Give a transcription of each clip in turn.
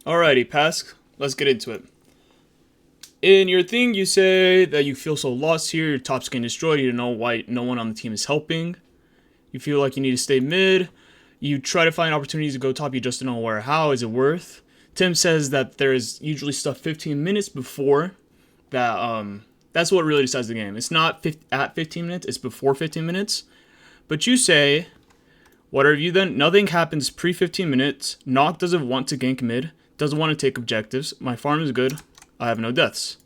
Alrighty, Pasc, let's get into it. In your thing, you say that you feel so lost here, your top's getting destroyed, you don't know why no one on the team is helping. You feel like you need to stay mid. You try to find opportunities to go top, you just don't know where. How is it worth? Tim says that there is usually stuff 15 minutes before that. That's what really decides the game. It's not at 15 minutes, it's before 15 minutes. But you say, whatever you then, nothing happens pre 15 minutes. Noct doesn't want to gank mid, doesn't want to take objectives. My farm is good, I have no deaths.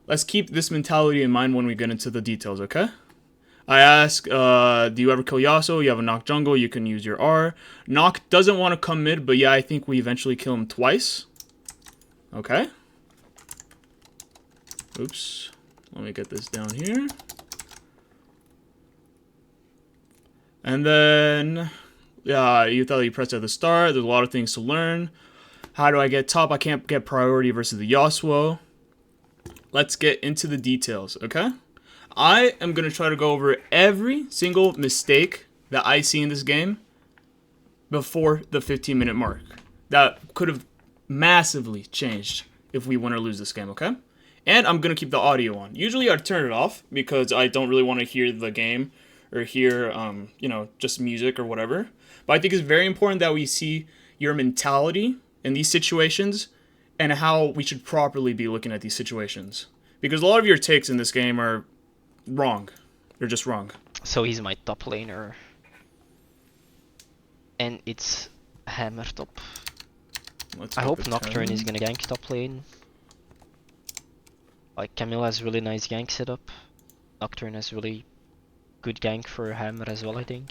Let's keep this mentality in mind when we get into the details, okay? I ask, do you ever kill Yasuo? You have a Noct jungle, you can use your R. Noct doesn't want to come mid, but yeah, I think we eventually kill him twice. Okay. Oops. Let me get this down here. And then, yeah, you thought you pressed at the start. There's a lot of things to learn. How do I get top? I can't get priority versus the Yasuo. Let's get into the details, okay? I am going to try to go over every single mistake that I see in this game before the 15-minute mark. That could have massively changed if we win or lose this game, okay? And I'm going to keep the audio on. Usually I turn it off because I don't really want to hear the game or hear, just music or whatever. But I think it's very important that we see your mentality in these situations and how we should properly be looking at these situations. Because a lot of your takes in this game are wrong. They're just wrong. So he's my top laner. And it's Hammer top. I hope Nocturne is gonna gank top lane. Like Camilla has really nice gank setup. Nocturne has really good gank for Hammer as well, I think.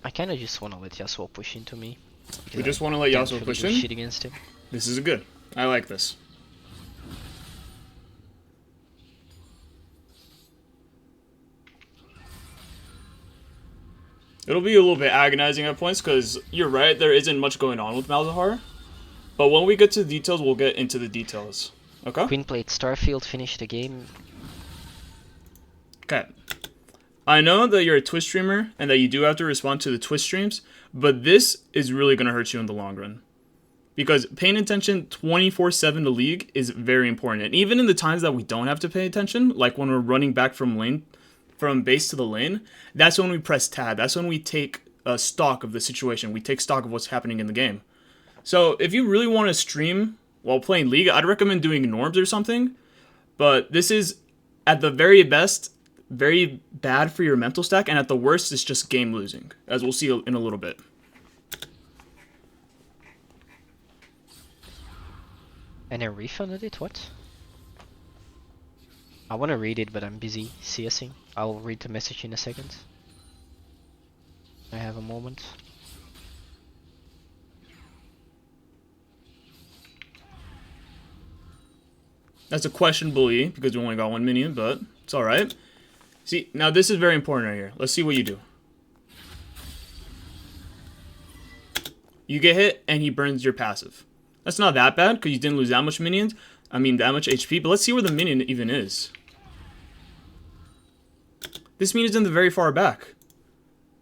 I kinda just wanna let Yasuo push into me. We just want to let Yasuo push in? Shit against him. This is good. I like this. It'll be a little bit agonizing at points because you're right, there isn't much going on with Malzahar. But when we get to the details, we'll get into the details. Okay? Queen played Starfield, finished the game. Okay. I know that you're a Twitch streamer and that you do have to respond to the Twitch streams, but this is really going to hurt you in the long run. Because paying attention 24/7 to League is very important. And even in the times that we don't have to pay attention, like when we're running back from base to the lane, that's when we press tab. That's when we take stock of the situation. We take stock of what's happening in the game. So if you really want to stream while playing League, I'd recommend doing Norms or something. But this is, at the very best, very bad for your mental stack. And at the worst, it's just game losing, as we'll see in a little bit. And I refunded it? What? I wanna read it, but I'm busy CSing. I'll read the message in a second. I have a moment. That's a questionable E, because we only got one minion, but it's alright. See, now this is very important right here. Let's see what you do. You get hit, and he burns your passive. That's not that bad, because you didn't lose that much minions. I mean, that much HP, but let's see where the minion even is. This minion's in the very far back.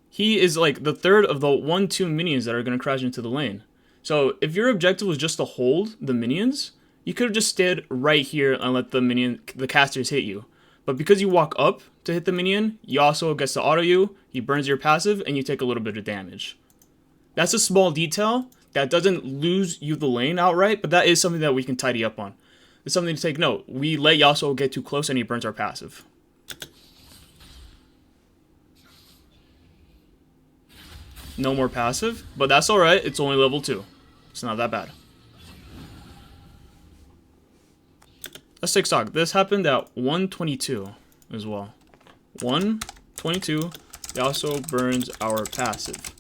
He is like the third of the 1-2 minions that are going to crash into the lane. So if your objective was just to hold the minions, you could have just stayed right here and let the casters hit you. But because you walk up to hit the minion, Yasuo gets to auto you, he burns your passive, and you take a little bit of damage. That's a small detail that doesn't lose you the lane outright, but that is something that we can tidy up on. It's something to take note. We let Yasuo get too close and he burns our passive. No more passive, but that's alright. It's only level 2. It's not that bad. Let's take stock. This happened at 122 as well. 122. Yasuo burns our passive.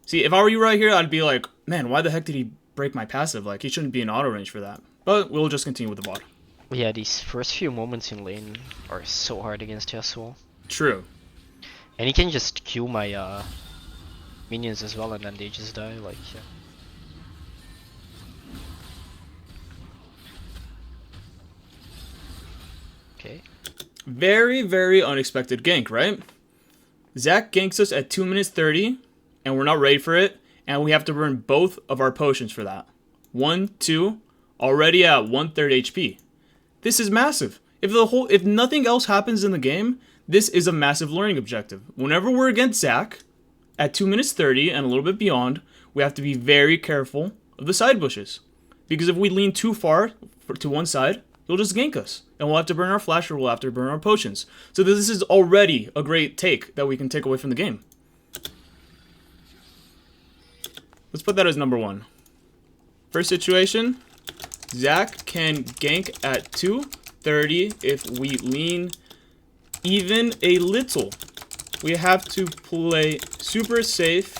See, if I were you right here, I'd be like, man, why the heck did he break my passive? Like, he shouldn't be in auto range for that. But we'll just continue with the bot. Yeah, these first few moments in lane are so hard against Yasuo. True. And he can just Q my minions as well and then they just die, like, yeah. Okay. Very, very unexpected gank, right? Zach ganks us at 2 minutes 30, and we're not ready for it, and we have to burn both of our potions for that. 1, 2, already at 1/3 HP. This is massive. If nothing else happens in the game, this is a massive learning objective. Whenever we're against Zach, at 2 minutes 30 and a little bit beyond, we have to be very careful of the side bushes. Because if we lean too far to one side, he'll just gank us. And we'll have to burn our flash or we'll have to burn our potions. So this is already a great take that we can take away from the game. Let's put that as number 1. First situation, Zach can gank at 2:30 if we lean even a little. We have to play super safe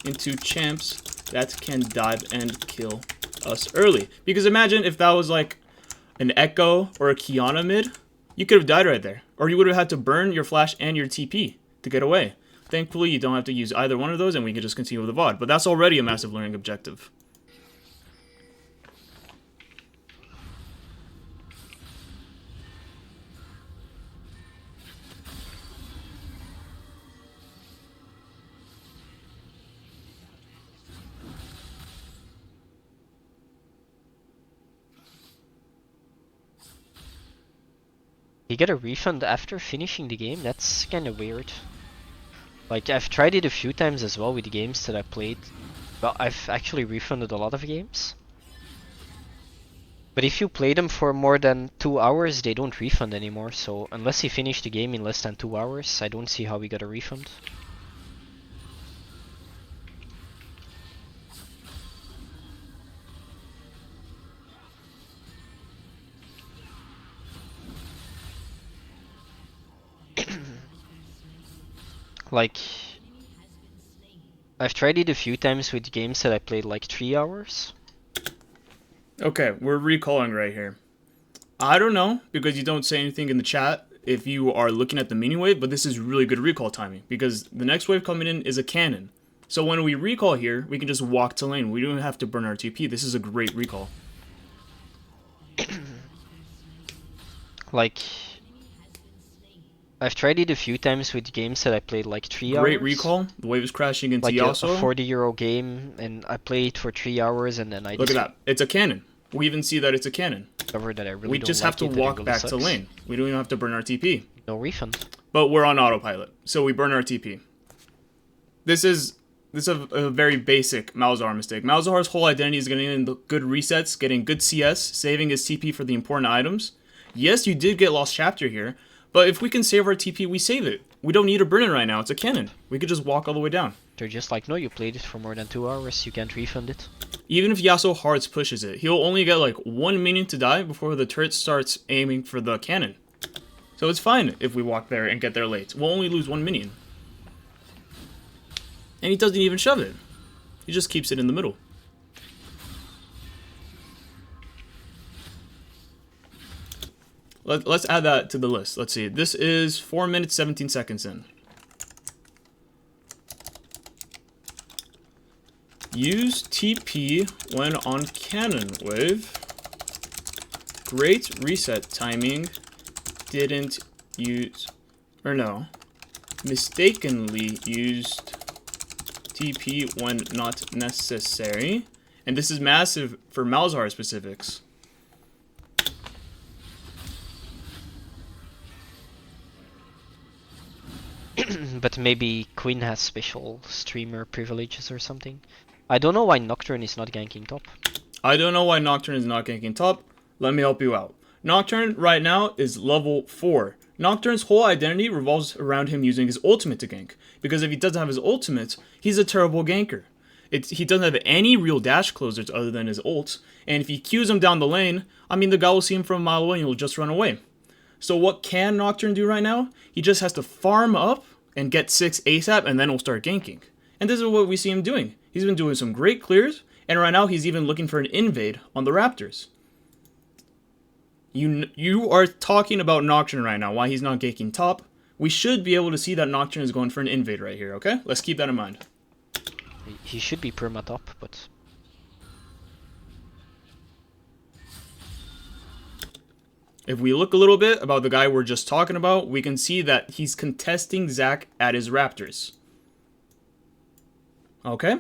into champs that can dive and kill us early. Because imagine if that was like an Echo or a Kiana mid, you could have died right there. Or you would have had to burn your flash and your TP to get away. Thankfully, you don't have to use either one of those and we can just continue with the VOD. But that's already a massive learning objective. You get a refund after finishing the game? That's kinda weird. Like, I've tried it a few times as well with the games that I played. Well, I've actually refunded a lot of games. But if you play them for more than 2 hours, they don't refund anymore. So unless you finish the game in less than 2 hours, I don't see how we got a refund. Like, I've tried it a few times with games that I played like 3 hours. Okay, we're recalling right here. I don't know, because you don't say anything in the chat if you are looking at the mini wave, but this is really good recall timing, because the next wave coming in is a cannon. So when we recall here, we can just walk to lane. We don't have to burn our TP. This is a great recall. Like, I've tried it a few times with games that I played like 3 hours. Great recall. The wave is crashing into like Yasuo. a 40-euro game, and I played for 3 hours, and then I Look at that. It's a cannon. We even see that it's a cannon. discovered that I really We don't just like have to it, that it walk really back sucks. to lane. We don't even have to burn our TP. No refund. But we're on autopilot, so we burn our TP. This is a very basic Malzahar mistake. Malzahar's whole identity is getting in the good resets, getting good CS, saving his TP for the important items. Yes, you did get Lost Chapter here, but if we can save our TP, we save it. We don't need to burn it right now. It's a cannon. We could just walk all the way down. They're just like, no, you played it for more than 2 hours, you can't refund it. Even if Yasuo Hearts pushes it, he'll only get like 1 minion to die before the turret starts aiming for the cannon. So it's fine if we walk there and get there late. We'll only lose 1 minion. And he doesn't even shove it. He just keeps it in the middle. Let's add that to the list. Let's see. This is 4 minutes, 17 seconds in. Use TP when on cannon wave. Great reset timing. Didn't use, or no, mistakenly used TP when not necessary. And this is massive for Malzahar specifics. But maybe Quinn has special streamer privileges or something. I don't know why Nocturne is not ganking top. I don't know why Nocturne is not ganking top. Let me help you out. Nocturne right now is level 4. Nocturne's whole identity revolves around him using his ultimate to gank. Because if he doesn't have his ultimate, he's a terrible ganker. He doesn't have any real dash closers other than his ult. And if he Qs him down the lane, I mean the guy will see him from a mile away and he'll just run away. So what can Nocturne do right now? He just has to farm up and get 6 ASAP and then he'll start ganking. And this is what we see him doing. He's been doing some great clears, and right now he's even looking for an invade on the Raptors. You are talking about Nocturne right now, why he's not ganking top. We should be able to see that Nocturne is going for an invade right here, okay? Let's keep that in mind. He should be perma top, but... If we look a little bit about the guy we're just talking about, we can see that he's contesting Zach at his Raptors. Okay?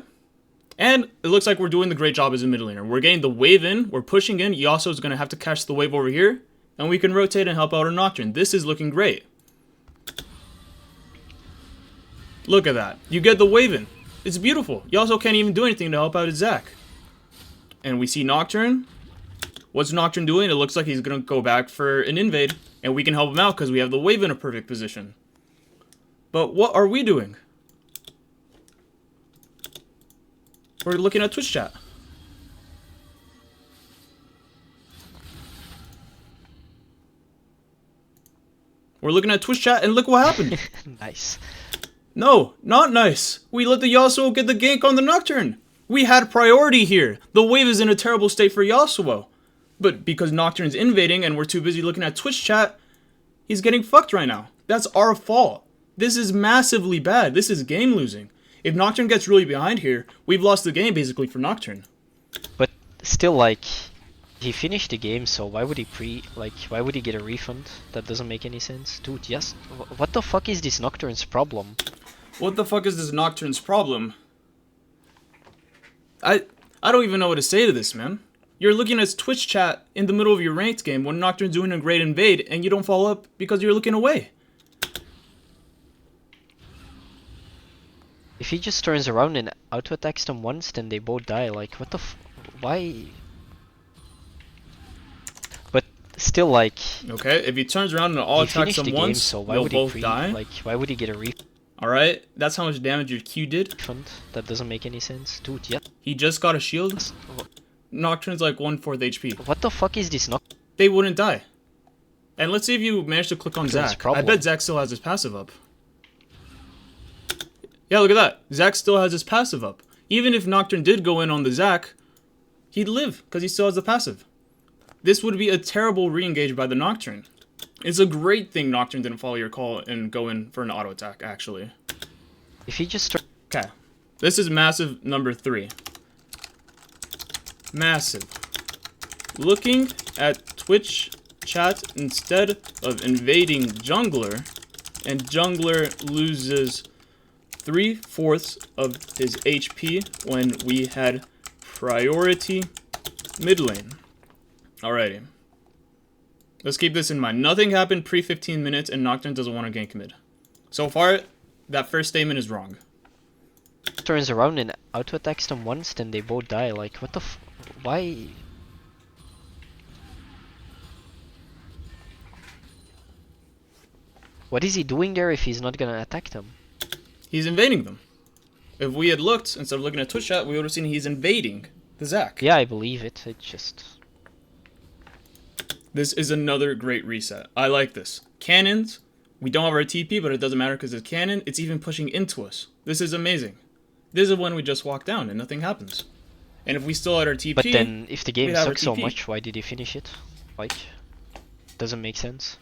And it looks like we're doing the great job as a mid laner. We're getting the wave in, we're pushing in. Yasuo is going to have to catch the wave over here, and we can rotate and help out our Nocturne. This is looking great. Look at that. You get the wave in. It's beautiful. Yasuo can't even do anything to help out his Zach. And we see Nocturne. What's Nocturne doing? It looks like he's going to go back for an invade, and we can help him out because we have the wave in a perfect position. But what are we doing? We're looking at Twitch chat. We're looking at Twitch chat, and look what happened. Nice. No, not nice. We let the Yasuo get the gank on the Nocturne. We had priority here. The wave is in a terrible state for Yasuo. But because Nocturne's invading and we're too busy looking at Twitch chat, he's getting fucked right now. That's our fault. This is massively bad. This is game losing. If Nocturne gets really behind here, we've lost the game basically for Nocturne. But still, like, he finished the game, so why would he why would he get a refund? That doesn't make any sense. Dude, just, what the fuck is this Nocturne's problem? What the fuck is this Nocturne's problem? I don't even know what to say to this, man. You're looking at Twitch chat in the middle of your ranked game when Nocturne's doing a great invade, and you don't follow up because you're looking away. If he just turns around and auto-attacks them once, then they both die. Like, what the why? But still, like... Okay, if he turns around and auto-attacks them once, so why they'll would both he die. Like, why would he get a refund? Alright, that's how much damage your Q did. That doesn't make any sense. Dude, yeah. He just got a shield. Nocturne's like 1/4 HP. What the fuck is this Nocturne? They wouldn't die. And let's see if you manage to click on Nocturne's Zach. problem. I bet Zach still has his passive up. Yeah, look at that. Zach still has his passive up. Even if Nocturne did go in on the Zach, he'd live because he still has the passive. This would be a terrible re-engage by the Nocturne. It's a great thing Nocturne didn't follow your call and go in for an auto attack, actually. If he just... Okay. This is massive number 3. Massive. Looking at Twitch chat instead of invading jungler, and jungler loses 3/4 of his HP when we had priority mid lane. Alrighty. Let's keep this in mind. Nothing happened pre 15 minutes and Nocturne doesn't want to gank mid. So far, that first statement is wrong. turns around and auto-attacks them once, then they both die. Like, what the why? What is he doing there if he's not gonna attack them? He's invading them. If we had looked, instead of looking at Twitch chat, we would have seen he's invading the Zach. Yeah, I believe it. It just... This is another great reset. I like this. Cannons. We don't have our TP, but it doesn't matter because it's cannon. It's even pushing into us. This is amazing. This is when we just walk down and nothing happens. And if we still had our TP... But then, if the game we'd have our sucks so TP. much, why did he finish it? Like, doesn't make sense.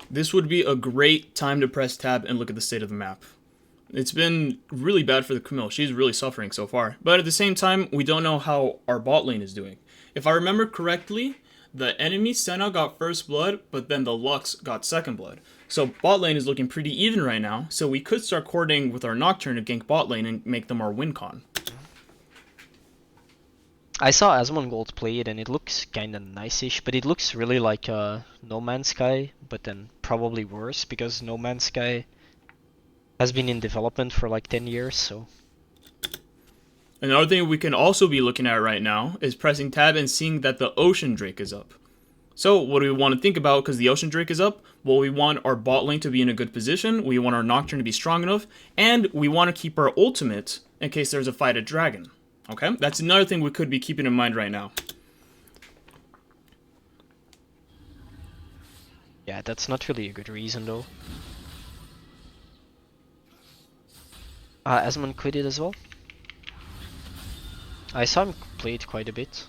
This would be a great time to press tab and look at the state of the map. It's been really bad for the Camille. She's really suffering so far. But at the same time, we don't know how our bot lane is doing. If I remember correctly, the enemy Senna got first blood, but then the Lux got second blood. So bot lane is looking pretty even right now, so we could start coordinating with our Nocturne to gank bot lane and make them our win con. I saw Asmongold play it and it looks kinda nice-ish, but it looks really like No Man's Sky, but then probably worse, because No Man's Sky has been in development for like 10 years, so... Another thing we can also be looking at right now is pressing tab and seeing that the Ocean Drake is up. So what do we want to think about because the Ocean Drake is up? Well, we want our bot lane to be in a good position, we want our Nocturne to be strong enough, and we want to keep our ultimate in case there's a fight at Dragon. Okay? That's another thing we could be keeping in mind right now. Yeah, that's not really a good reason though. Asmon quit it as well. I saw him play it quite a bit.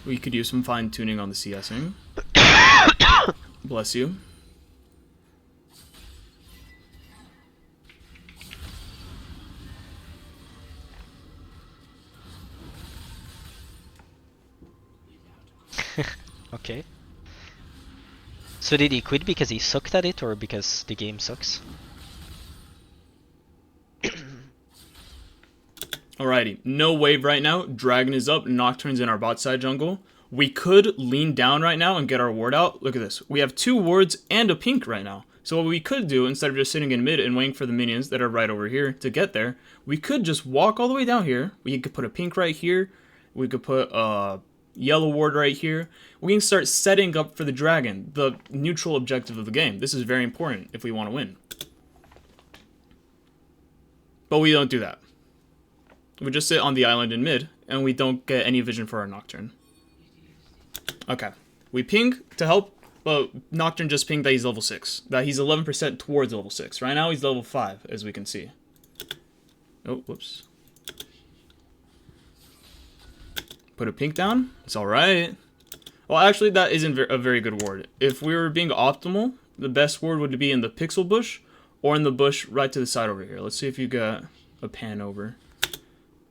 We could use some fine tuning on the CSing. Bless you. Okay. So did he quit because he sucked at it or because the game sucks? Alrighty, no wave right now. Dragon is up. Nocturne's in our bot side jungle. We could lean down right now and get our ward out. Look at this. We have 2 wards and a pink right now. So what we could do, instead of just sitting in mid and waiting for the minions that are right over here to get there, we could just walk all the way down here. We could put a pink right here. We could put a yellow ward right here. We can start setting up for the dragon, the neutral objective of the game. This is very important if we want to win. But we don't do that. We just sit on the island in mid, and we don't get any vision for our Nocturne. Okay. We ping to help, but Nocturne just pinged that he's level 6. That he's 11% towards level 6. Right now he's level 5, as we can see. Oh, whoops. Put a pink down. It's alright. Well, actually, that isn't a very good ward. If we were being optimal, the best ward would be in the pixel bush, or in the bush right to the side over here. Let's see if you got a pan over.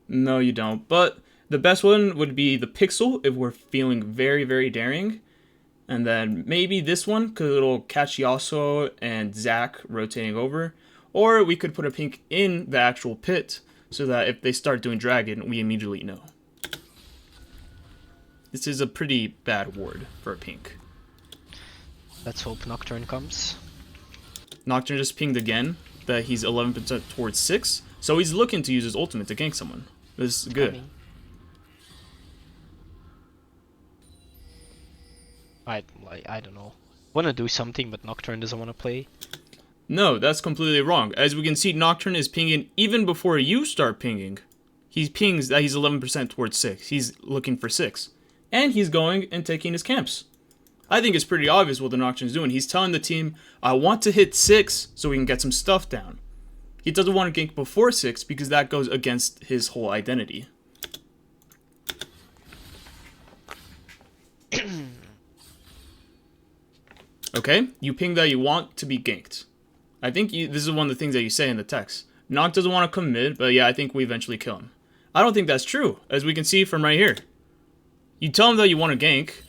No, you don't. But the best one would be the pixel if we're feeling very, very daring. And then maybe this one, because it'll catch Yasuo and Zac rotating over. Or we could put a pink in the actual pit, so that if they start doing dragon, we immediately know. This is a pretty bad ward for a pink. Let's hope Nocturne comes. Nocturne just pinged again that he's 11% towards 6. So he's looking to use his ultimate to gank someone. This is good. I don't know. Want to do something, but Nocturne doesn't want to play. No, that's completely wrong. As we can see, Nocturne is pinging even before you start pinging. He pings that he's 11% towards 6. He's looking for 6. And he's going and taking his camps. I think it's pretty obvious what the Nocturne's doing. He's telling the team, I want to hit 6 so we can get some stuff down. He doesn't want to gank before 6 because that goes against his whole identity. Okay, you ping that you want to be ganked. I think this is one of the things that you say in the text. Noct doesn't want to come mid, but yeah, I think we eventually kill him. I don't think that's true, as we can see from right here. You tell him that you want to gank,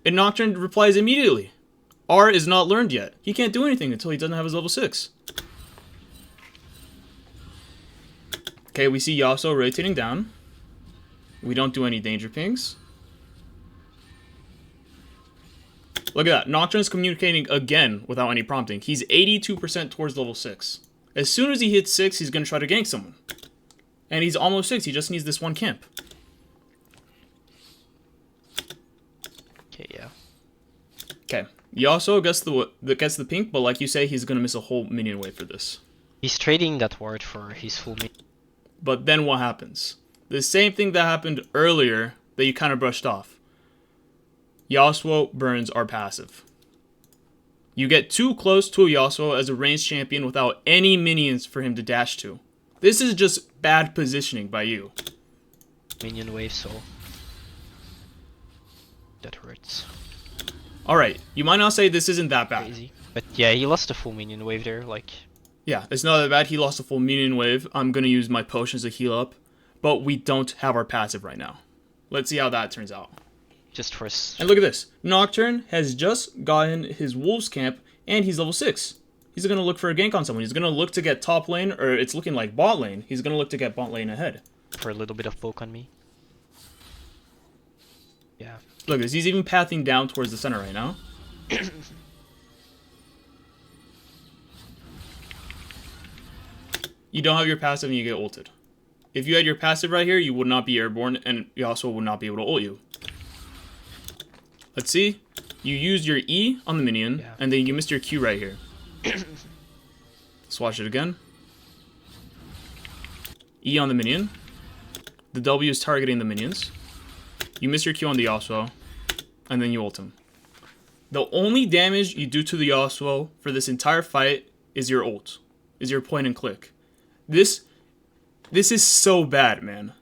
and Nocturne replies immediately. R is not learned yet. He can't do anything until he doesn't have his level 6. Okay, we see Yasuo rotating down. We don't do any danger pings. Look at that. Nocturne's communicating again without any prompting. He's 82% towards level 6. As soon as he hits 6, he's going to try to gank someone. And he's almost 6. He just needs this one camp. Okay, yeah. Okay. Yasuo gets the pink, but like you say, he's going to miss a whole minion wave for this. He's trading that ward for his full minion. But then what happens? The same thing that happened earlier that you kind of brushed off. Yasuo burns our passive. You get too close to a Yasuo as a ranged champion without any minions for him to dash to. This is just bad positioning by you. Minion wave, so that hurts. Alright, you might not say this isn't that bad. Crazy. But yeah, he lost a full minion wave there, like... Yeah, it's not that bad. He lost a full minion wave. I'm going to use my potions to heal up. But we don't have our passive right now. Let's see how that turns out. Just for us. And look at this. Nocturne has just gotten his Wolves camp, and he's level 6. He's going to look for a gank on someone. He's going to look to get top lane, or it's looking like bot lane. He's going to look to get bot lane ahead. For a little bit of poke on me. Yeah. Look at this. He's even pathing down towards the center right now. You don't have your passive and you get ulted. If you had your passive right here, you would not be airborne, and Yasuo would not be able to ult you. Let's see. You used your E on the minion, yeah. And then you missed your Q right here. Let's watch it again. E on the minion. The W is targeting the minions. You miss your Q on the Yasuo, and then you ult him. The only damage you do to the Yasuo for this entire fight is your ult, is your point and click. This is so bad, man.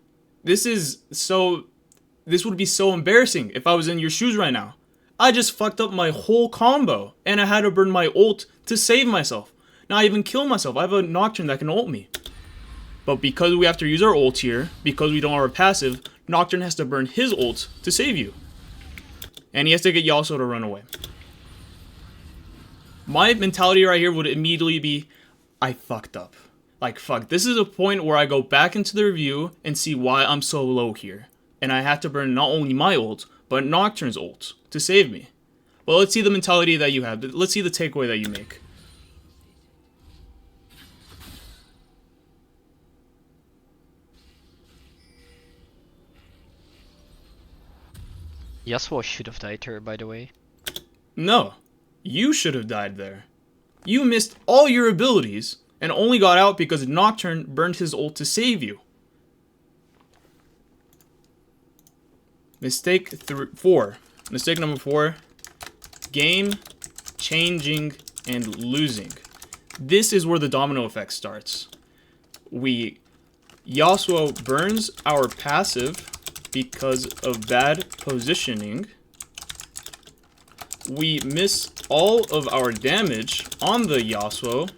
This would be so embarrassing if I was in your shoes right now. I just fucked up my whole combo, and I had to burn my ult to save myself. Now I even kill myself. I have a Nocturne that can ult me. But because we have to use our ult here, because we don't have our passive, Nocturne has to burn his ult to save you. And he has to get Yasuo to run away. My mentality right here would immediately be, I fucked up. Like, fuck, this is a point where I go back into the review and see why I'm so low here. And I have to burn not only my ult, but Nocturne's ult to save me. Well, let's see the mentality that you have. Let's see the takeaway that you make. Yasuo should have died here, by the way. No, you should have died there. You missed all your abilities and only got out because Nocturne burned his ult to save you. Mistake 4. Mistake number 4. Game, changing, and losing. This is where the domino effect starts. Yasuo burns our passive because of bad positioning. We miss all of our damage on the Yasuo,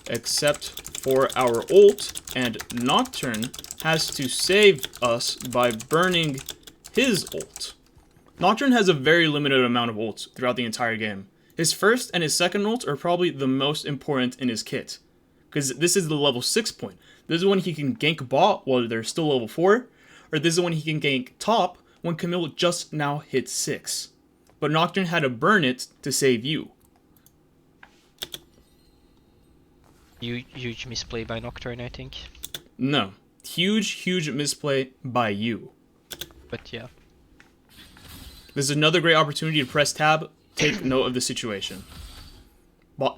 except for our ult, and Nocturne has to save us by burning his ult. Nocturne has a very limited amount of ults throughout the entire game. His first and his second ult are probably the most important in his kit, because this is the level 6 point. This is when he can gank bot while they're still level 4, or this is when he can gank top when Camille just now hit 6. But Nocturne had to burn it to save you. Huge misplay by Nocturne, I think. No. Huge misplay by you. But yeah. This is another great opportunity to press tab, take note of the situation.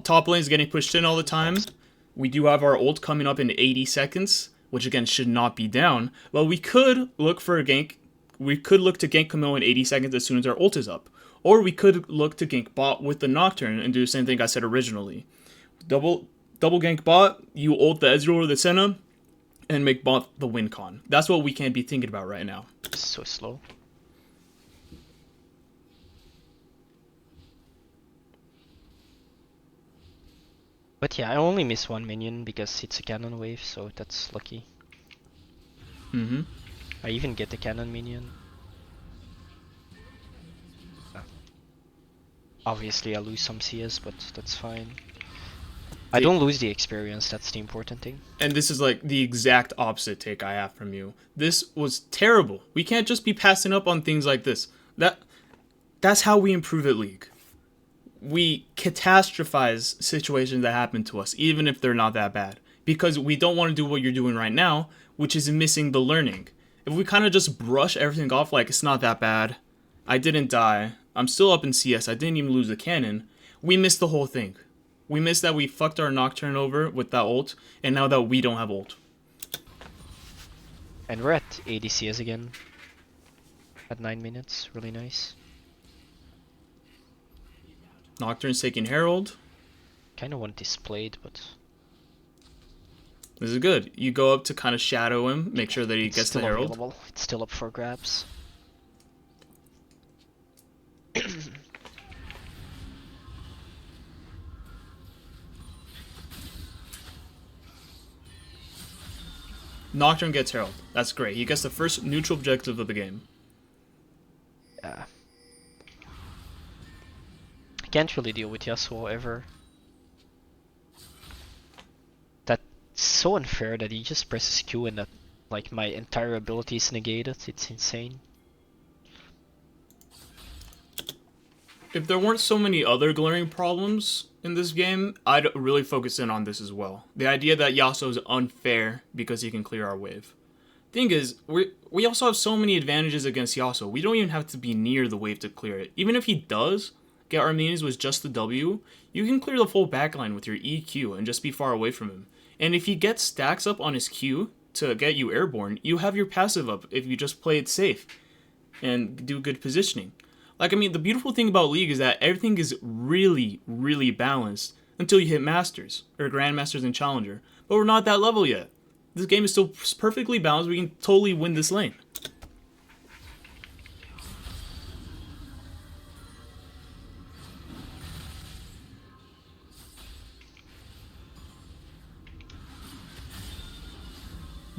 Top lane is getting pushed in all the time. We do have our ult coming up in 80 seconds, which again should not be down. But we could look for a gank. We could look to gank Camille in 80 seconds as soon as our ult is up. Or we could look to gank bot with the Nocturne and do the same thing I said originally. Double gank bot, you ult the Ezreal or the Senna, and make bot the win con. That's what we can't be thinking about right now. So slow. But yeah, I only miss one minion because it's a cannon wave, so that's lucky. I even get the cannon minion. Obviously I lose some CS, but that's fine. I don't lose the experience, that's the important thing. And this is like the exact opposite take I have from you. This was terrible. We can't just be passing up on things like this. That's how we improve at League. We catastrophize situations that happen to us, even if they're not that bad. Because we don't want to do what you're doing right now, which is missing the learning. If we kind of just brush everything off like it's not that bad, I didn't die, I'm still up in CS, I didn't even lose the cannon, we missed the whole thing. We missed that we fucked our Nocturne over with that ult, and now that we don't have ult. And we're at 80 CS again. At 9 minutes, really nice. Nocturne's taking Herald. Kinda want this played, but... This is good. You go up to kind of shadow him, make sure that he gets the Herald. Available. It's still up for grabs. Nocturne gets Herald. That's great. He gets the first neutral objective of the game. Yeah. I can't really deal with Yasuo ever. That's so unfair that he just presses Q and that, like, my entire ability is negated. It's insane. If there weren't so many other glaring problems in this game, I'd really focus in on this as well. The idea that Yasuo is unfair because he can clear our wave. Thing is, we also have so many advantages against Yasuo. We don't even have to be near the wave to clear it. Even if he does get our minions with just the W, you can clear the full backline with your EQ and just be far away from him. And if he gets stacks up on his Q to get you airborne, you have your passive up if you just play it safe and do good positioning. Like, I mean, the beautiful thing about League is that everything is really, really balanced until you hit Masters, or Grandmasters and Challenger. But we're not that level yet. This game is still perfectly balanced. We can totally win this lane.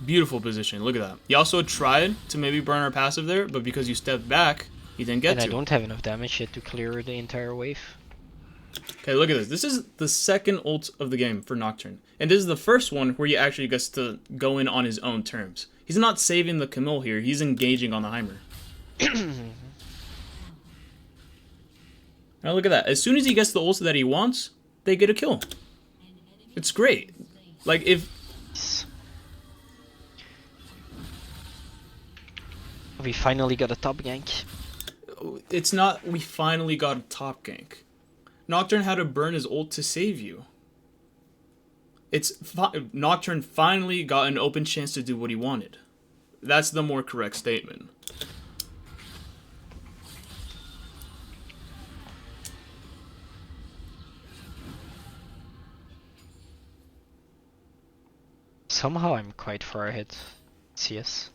Beautiful position. Look at that. He also tried to maybe burn our passive there, but because you stepped back, he didn't get And to. I don't have enough damage yet to clear the entire wave. Okay, look at this. This is the second ult of the game for Nocturne. And this is the first one where he actually gets to go in on his own terms. He's not saving the Camille here. He's engaging on the Heimer. Now look at that. As soon as he gets the ult that he wants, they get a kill. It's great. Like, if... We finally got a top gank. It's not we finally got a top gank. Nocturne had to burn his ult to save you. Nocturne finally got an open chance to do what he wanted. That's the more correct statement. Somehow I'm quite far ahead. CS.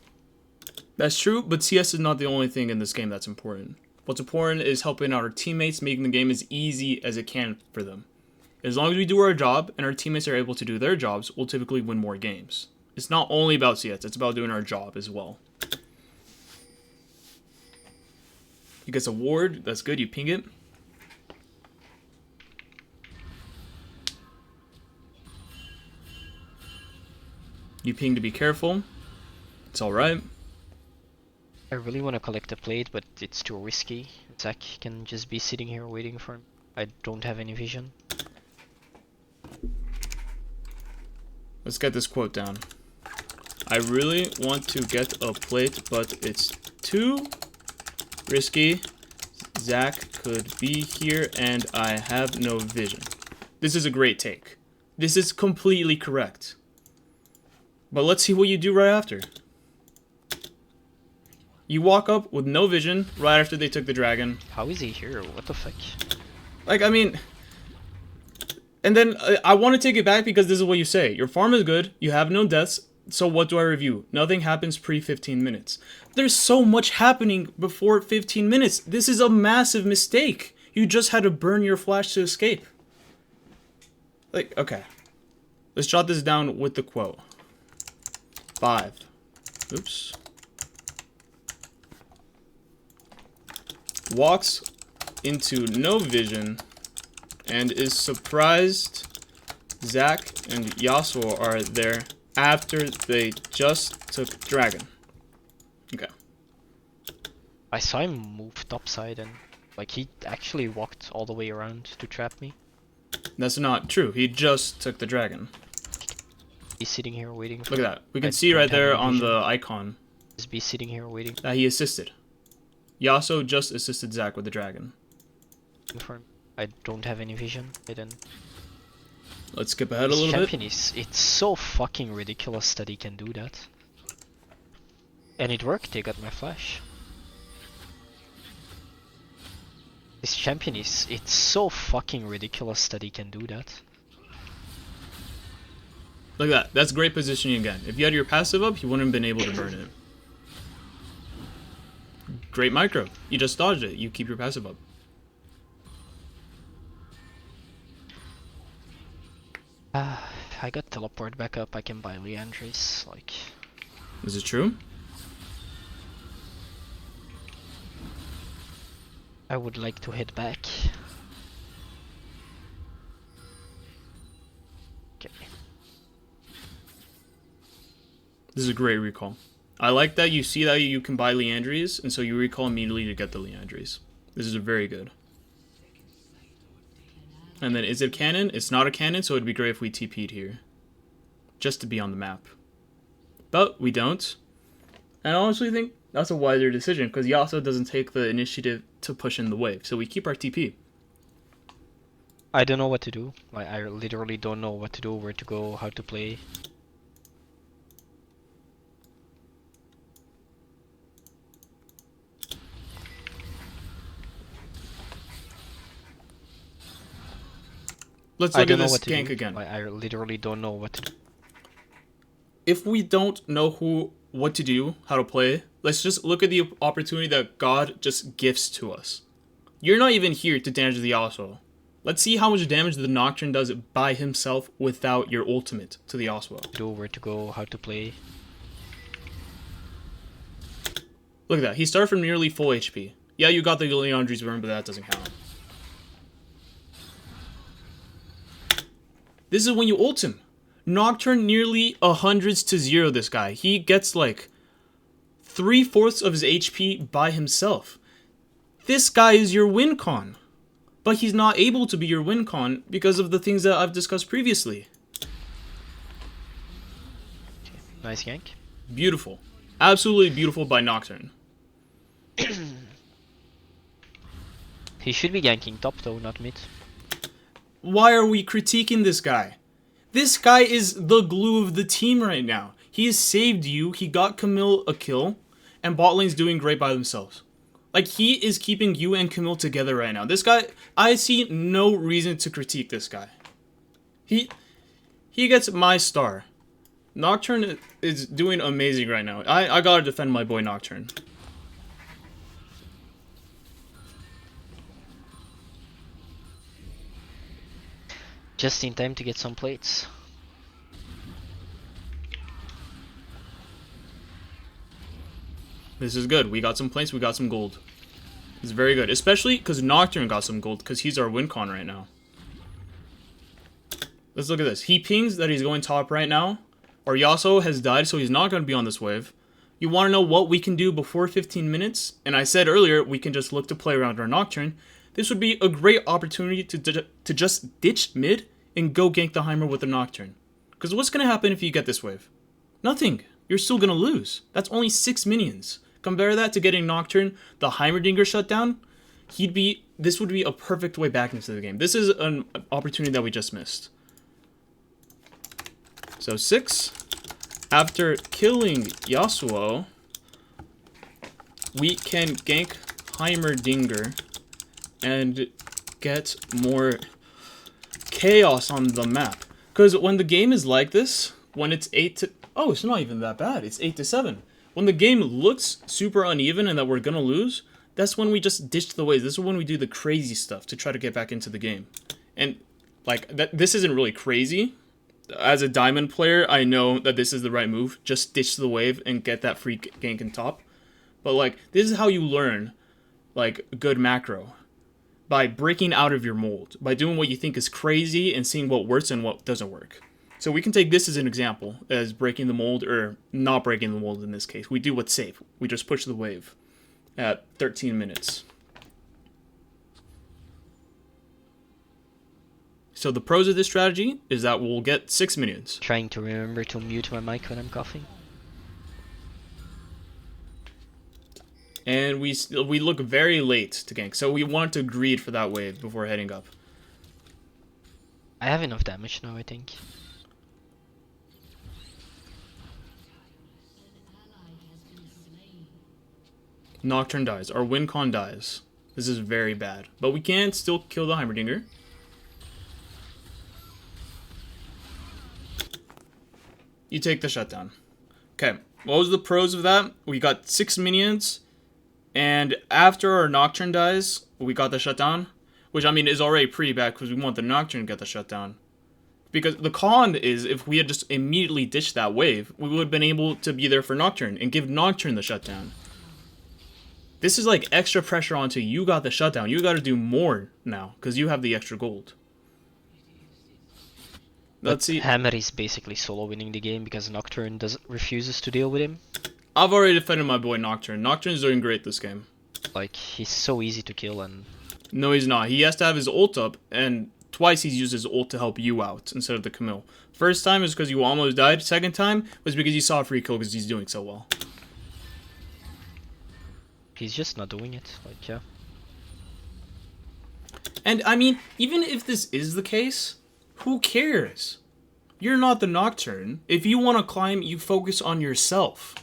That's true, but CS is not the only thing in this game that's important. What's important is helping out our teammates, making the game as easy as it can for them. As long as we do our job and our teammates are able to do their jobs, we'll typically win more games. It's not only about CS, it's about doing our job as well. He gets a ward, that's good, you ping it. You ping to be careful. It's alright. I really want to collect the plate, but it's too risky. Zach can just be sitting here waiting for him. I don't have any vision. Let's get this quote down. I really want to get a plate, but it's too risky. Zach could be here and I have no vision. This is a great take. This is completely correct. But let's see what you do right after. You walk up with no vision right after they took the dragon. How is he here? What the fuck? Like, I mean... And then I want to take it back because this is what you say. Your farm is good, you have no deaths, so what do I review? Nothing happens pre-15 minutes. There's so much happening before 15 minutes. This is a massive mistake. You just had to burn your flash to escape. Like, okay. Let's jot this down with the quote. 5. Oops. Walks into no vision and is surprised Zach and Yasuo are there after they just took dragon. Okay. I saw him move topside and like he actually walked all the way around to trap me. That's not true. He just took the dragon. He's sitting here waiting for Look at that. We can see right there on the icon Just be sitting here waiting that he assisted. Yasuo just assisted Zach with the dragon. for him. I don't have any vision. I didn't. Let's skip ahead a This little bit. champion it's so fucking ridiculous that he can do that. And it worked, they got my flash. This champion it's so fucking ridiculous that he can do that. Look at that. That's great positioning again. If you had your passive up, you wouldn't have been able to burn it. Great micro. You just dodged it. You keep your passive up. I got teleport back up, I can buy Leandris, like... Is it true? I would like to head back. Okay. This is a great recall. I like that you see that you can buy Leandries, and so you recall immediately to get the Leandries. This is very good. And then, is it canon? It's not a canon, so it'd be great if we TP'd here. Just to be on the map. But we don't. And I honestly think that's a wiser decision, because Yasuo doesn't take the initiative to push in the wave, so we keep our TP. I don't know what to do. Like, I literally don't know what to do, where to go, how to play. Let's look at this gank again. Like, I literally don't know what to do. If we don't know what to do, how to play, let's just look at the opportunity that God just gifts to us. You're not even here to damage the Yasuo. Let's see how much damage the Nocturne does by himself without your ultimate to the Yasuo. Do where to go, how to play. Look at that. He started from nearly full HP. Yeah, you got the Leandri's burn, but that doesn't count. This is when you ult him. Nocturne nearly 100s to 0 this guy. He gets like 3/4 of his HP by himself. This guy is your win con. But he's not able to be your win con because of the things that I've discussed previously. Nice gank. Beautiful. Absolutely beautiful by Nocturne. He should be ganking top though, not mid. Why are we critiquing this guy? This guy is the glue of the team right now. He has saved you, he got Camille a kill, and bot lane's doing great by themselves. Like, he is keeping you and Camille together right now. This guy, I see no reason to critique this guy. He gets my star. Nocturne is doing amazing right now. I gotta defend my boy Nocturne. Just in time to get some plates. This is good. We got some plates, we got some gold. It's very good. Especially because Nocturne got some gold, because he's our win con right now. Let's look at this. He pings that he's going top right now. Our Yasuo has died, so he's not going to be on this wave. You want to know what we can do before 15 minutes? And I said earlier, we can just look to play around our Nocturne. This would be a great opportunity to just ditch mid and go gank the Heimer with the Nocturne. Because what's going to happen if you get this wave? Nothing. You're still going to lose. That's only 6 minions. Compare that to getting Nocturne, the Heimerdinger shut down. This would be a perfect way back into the game. This is an opportunity that we just missed. So 6. After killing Yasuo, we can gank Heimerdinger and get more chaos on the map. Because when the game is like this, when it's 8 to... Oh, it's not even that bad. It's 8 to 7. When the game looks super uneven and that we're gonna lose, that's when we just ditch the waves. This is when we do the crazy stuff to try to get back into the game. And like this isn't really crazy. As a diamond player, I know that this is the right move. Just ditch the wave and get that free gank in top. But like, this is how you learn like good macro. By breaking out of your mold. By doing what you think is crazy and seeing what works and what doesn't work. So we can take this as an example, as breaking the mold, or not breaking the mold in this case. We do what's safe. We just push the wave at 13 minutes. So the pros of this strategy is that we'll get 6 minions. Trying to remember to mute my mic when I'm coughing. And we look very late to gank, so we want to greed for that wave before heading up. I have enough damage now, I think. Nocturne dies. Our win con dies. This is very bad. But we can still kill the Heimerdinger. You take the shutdown. Okay, what was the pros of that? We got 6 minions, and after our Nocturne dies, we got the shutdown, which I mean is already pretty bad because we want the Nocturne to get the shutdown. Because the con is if we had just immediately ditched that wave, we would have been able to be there for Nocturne and give Nocturne the shutdown. This is like extra pressure onto you got the shutdown. You got to do more now because you have the extra gold. Let's see. Hammer is basically solo winning the game because Nocturne refuses to deal with him. I've already defended my boy Nocturne. Nocturne's doing great this game. Like, he's so easy to kill and... No, he's not. He has to have his ult up, and twice he's used his ult to help you out instead of the Camille. First time is because you almost died. Second time was because you saw a free kill because he's doing so well. He's just not doing it. Like, yeah. And, I mean, even if this is the case, who cares? You're not the Nocturne. If you want to climb, you focus on yourself.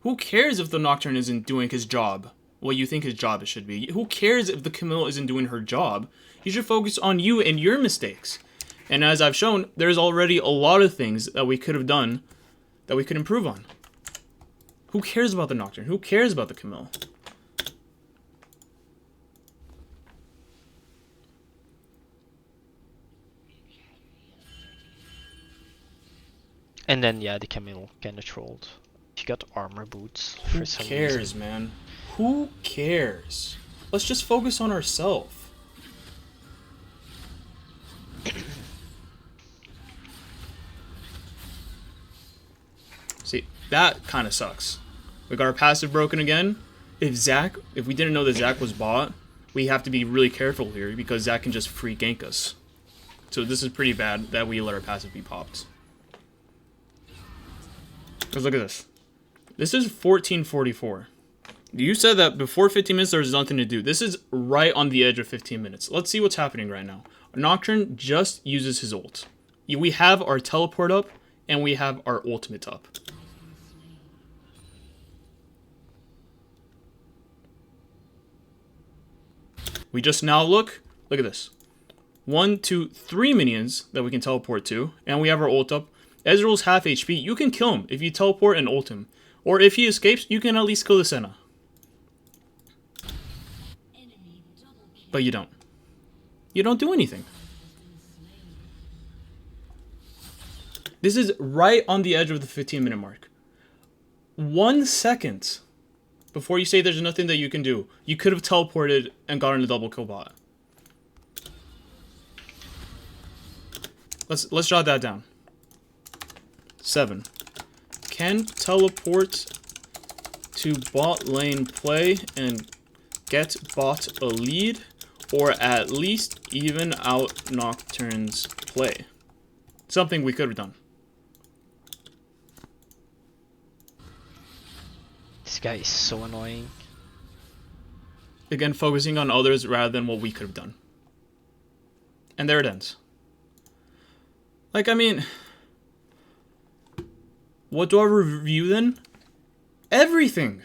Who cares if the Nocturne isn't doing his job? What you think his job should be? Who cares if the Camille isn't doing her job? You should focus on you and your mistakes. And as I've shown, there's already a lot of things that we could have done that we could improve on. Who cares about the Nocturne? Who cares about the Camille? And then, yeah, the Camille kinda trolled. he got armor boots Who for some cares, reason. man? Who cares? Let's just focus on ourselves. See, that kind of sucks. We got our passive broken again. If we didn't know that Zac was bot, we have to be really careful here because Zac can just free gank us. So this is pretty bad that we let our passive be popped. Because look at this. This is 1444. You said that before 15 minutes there was nothing to do. This is right on the edge of 15 minutes. Let's see what's happening right now. Nocturne just uses his ult. We have our teleport up and we have our ultimate up. We just now look at this. 1, 2, 3 minions that we can teleport to, and we have our ult up. Ezreal's half HP. You can kill him if you teleport and ult him. Or if he escapes, you can at least kill the Senna. But you don't. You don't do anything. This is right on the edge of the 15-minute mark. 1 second before you say there's nothing that you can do, you could have teleported and gotten a double kill bot. Let's jot that down. 7. Can teleport to bot lane play and get bot a lead, or at least even out Nocturne's play. Something we could have done. This guy is so annoying. Again, focusing on others rather than what we could have done. And there it ends. Like, I mean, what do I review then? Everything.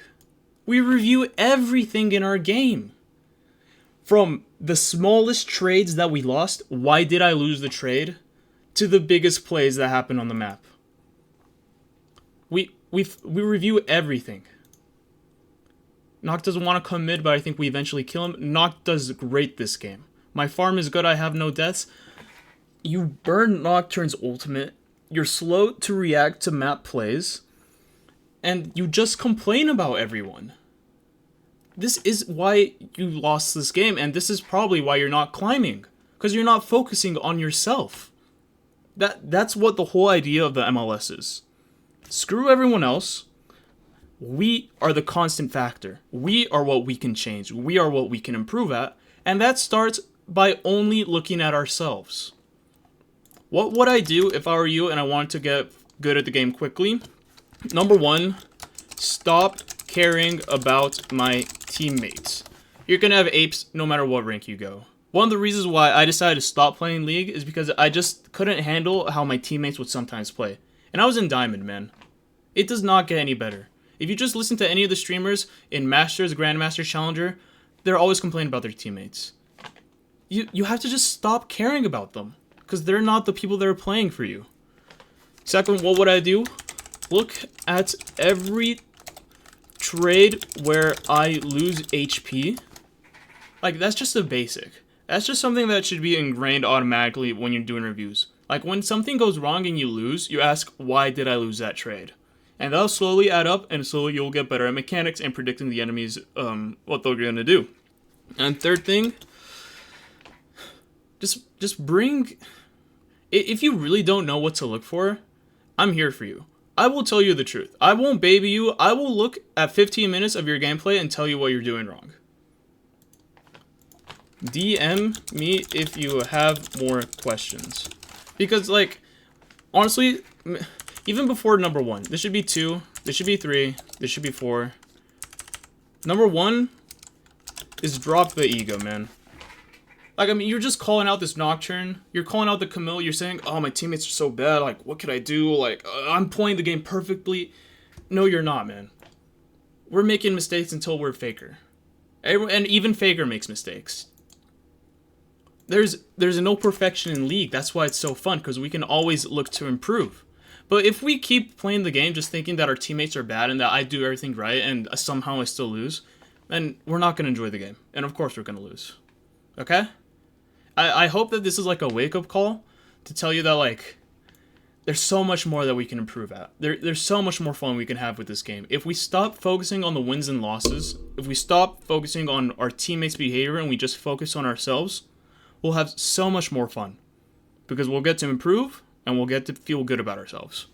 We review everything in our game. From the smallest trades that we lost, why did I lose the trade, to the biggest plays that happened on the map. We review everything. Noct doesn't want to come mid, but I think we eventually kill him. Noct does great this game. My farm is good, I have no deaths. You burn Nocturne's ultimate, you're slow to react to map plays, and you just complain about everyone. This is why you lost this game, and this is probably why you're not climbing. Because you're not focusing on yourself. That's what the whole idea of the MLS is. Screw everyone else. We are the constant factor. We are what we can change. We are what we can improve at. And that starts by only looking at ourselves. What would I do if I were you and I wanted to get good at the game quickly? Number 1, stop caring about my teammates. You're gonna have apes no matter what rank you go. One of the reasons why I decided to stop playing League is because I just couldn't handle how my teammates would sometimes play. And I was in Diamond, man. It does not get any better. If you just listen to any of the streamers in Masters, Grandmaster, Challenger, they're always complaining about their teammates. You have to just stop caring about them, because they're not the people that are playing for you. Second, what would I do? Look at every trade where I lose HP. Like, that's just a basic. That's just something that should be ingrained automatically when you're doing reviews. Like, when something goes wrong and you lose, you ask, why did I lose that trade? And that'll slowly add up, and slowly you'll get better at mechanics and predicting the enemies, what they're gonna do. And third thing, just bring... If you really don't know what to look for, I'm here for you. I will tell you the truth. I won't baby you. I will look at 15 minutes of your gameplay and tell you what you're doing wrong. DM me if you have more questions. Because, like, honestly, even before number 1, this should be 2, this should be 3, this should be 4. Number 1 is drop the ego, man. Like, I mean, you're just calling out this Nocturne. You're calling out the Camille. You're saying, oh, my teammates are so bad. Like, what could I do? Like, I'm playing the game perfectly. No, you're not, man. We're making mistakes until we're Faker. And even Faker makes mistakes. There's no perfection in League. That's why it's so fun, because we can always look to improve. But if we keep playing the game just thinking that our teammates are bad and that I do everything right and somehow I still lose, then we're not going to enjoy the game. And of course we're going to lose. Okay? I hope that this is like a wake-up call to tell you that, like, there's so much more that we can improve at. There's so much more fun we can have with this game. If we stop focusing on the wins and losses, if we stop focusing on our teammates' behavior and we just focus on ourselves, we'll have so much more fun. Because we'll get to improve and we'll get to feel good about ourselves.